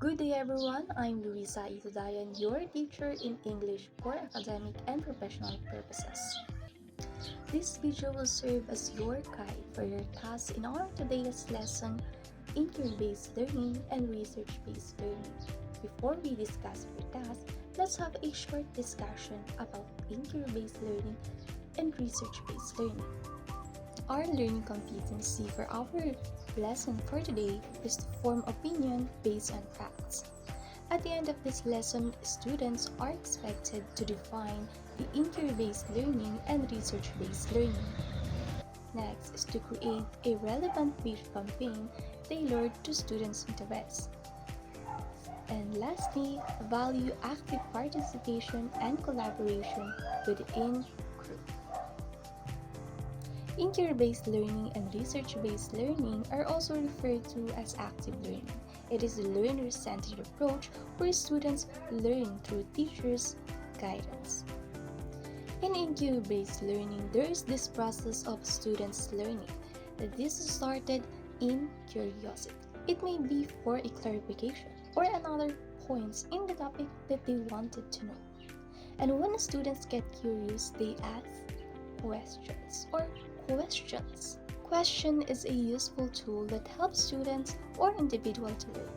Good day everyone, I'm Luisa Itudayan, your teacher in English for academic and professional purposes. This video will serve as your guide for your task in our today's lesson, Inquiry-Based Learning and Research-Based Learning. Before we discuss your task, let's have a short discussion about Inquiry-Based Learning and Research-Based Learning. Our learning competency for our lesson for today is to form opinion based on facts. At the end of this lesson, students are expected to define the inquiry-based learning and research-based learning. Next is to create a relevant page campaign tailored to students' interests. And lastly, value active participation and collaboration within group. Inquiry-based learning and research-based learning are also referred to as active learning. It is a learner-centered approach where students learn through teachers' guidance. In inquiry-based learning, there is this process of students learning. This started in curiosity. It may be for a clarification or another points in the topic that they wanted to know. And when students get curious, they ask questions. Question is a useful tool that helps students or individual to learn.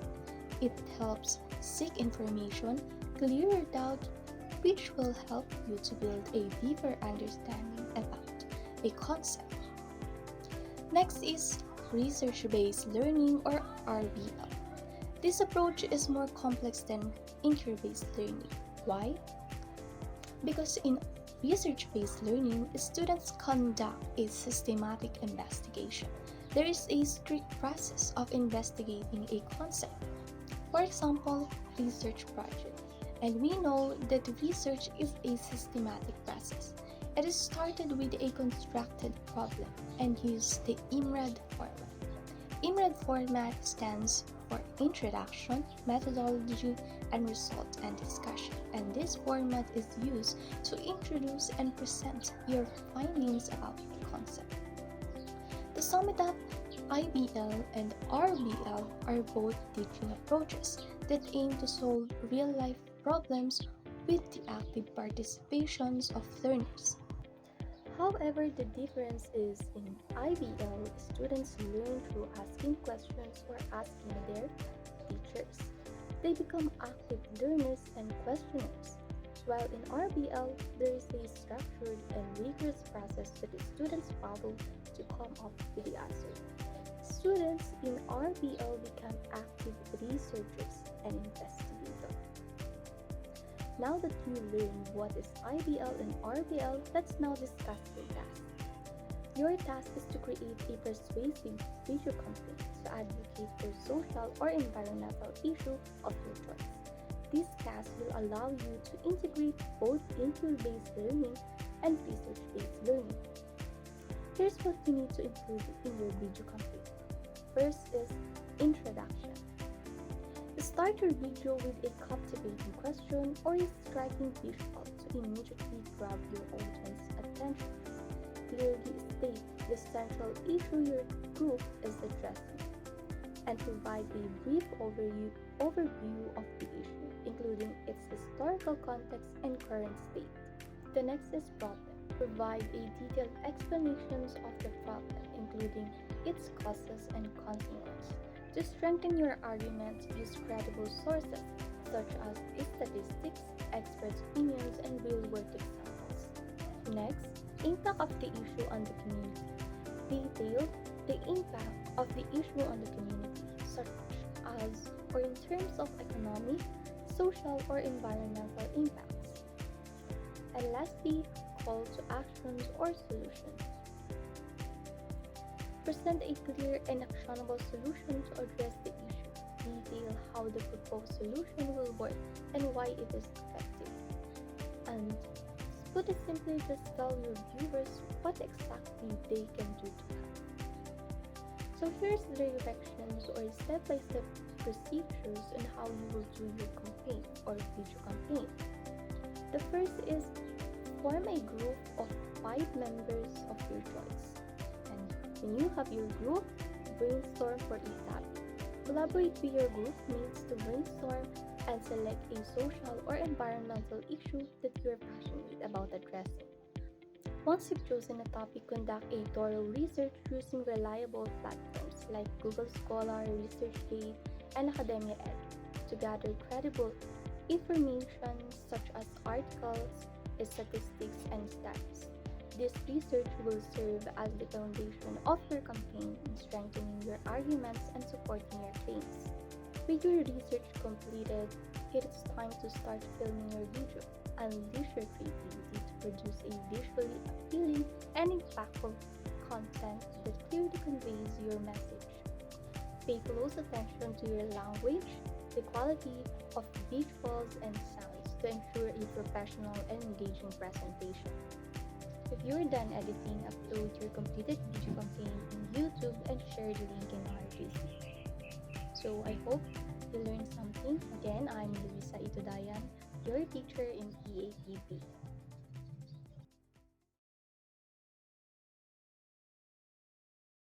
It helps seek information, clear your doubt, which will help you to build a deeper understanding about a concept. Next is research-based learning or RBL. This approach is more complex than inquiry-based learning. Why? Because in research-based learning, students conduct a systematic investigation. There is a strict process of investigating a concept. For example, research project. And we know that research is a systematic process. It is started with a constructed problem and uses the IMRAD format. IMRAD format stands for Introduction, Methodology, and Result and Discussion. And this format is used to introduce and present your findings about the concept. To sum it up, IBL and RBL are both teaching approaches that aim to solve real-life problems with the active participations of learners. However, the difference is in IBL, students learn through asking questions or asking their teachers. They become active learners and questioners, while in RBL, there is a structured and rigorous process that the students follow to come up with the answer. Students in RBL become active researchers and investigators. Now that you learn what is IBL and RBL, let's now discuss your task. Your task is to create a persuasive video campaign to advocate for social or environmental issue of your choice. This task will allow you to integrate both inquiry-based learning and research-based learning. Here's what you need to include in your video campaign. First is introduction. Start your video with a captivating question or a striking visual to immediately grab your audience's attention. Clearly state the central issue your group is addressing and provide a brief overview of the issue, including its historical context and current state. The next is problem. Provide a detailed explanations of the problem, including its causes and consequences. To strengthen your argument, use credible sources such as statistics, experts' opinions, and real-world examples. Next, impact of the issue on the community. Detail the impact of the issue on the community, such as or in terms of economic, social, or environmental impacts. And lastly, call to actions or solutions. Present a clear and actionable solution to address the issue. Detail how the proposed solution will work and why it is effective. And put it simply, just tell your viewers what exactly they can do to help. So here's the directions or step-by-step procedures on how you will do your campaign or video campaign. The first is form a group of 5 members of your choice. When you have your group, brainstorm for a topic. Collaborate with your group mates to brainstorm and select a social or environmental issue that you're passionate about addressing. Once you've chosen a topic, conduct a thorough research using reliable platforms like Google Scholar, ResearchGate, and Academia Edge to gather credible information such as articles, statistics, and stats. This research will serve as the foundation of your campaign in strengthening your arguments and supporting your claims. With your research completed, it is time to start filming your video. Unleash your creativity to produce a visually appealing and impactful content that clearly conveys your message. Pay close attention to your language, the quality of visuals and sounds to ensure a professional and engaging presentation. If you're done editing, upload your completed video campaign in YouTube and share the link in RGC. So I hope you learned something. Again, I'm Luisa Itudayan, your teacher in PAP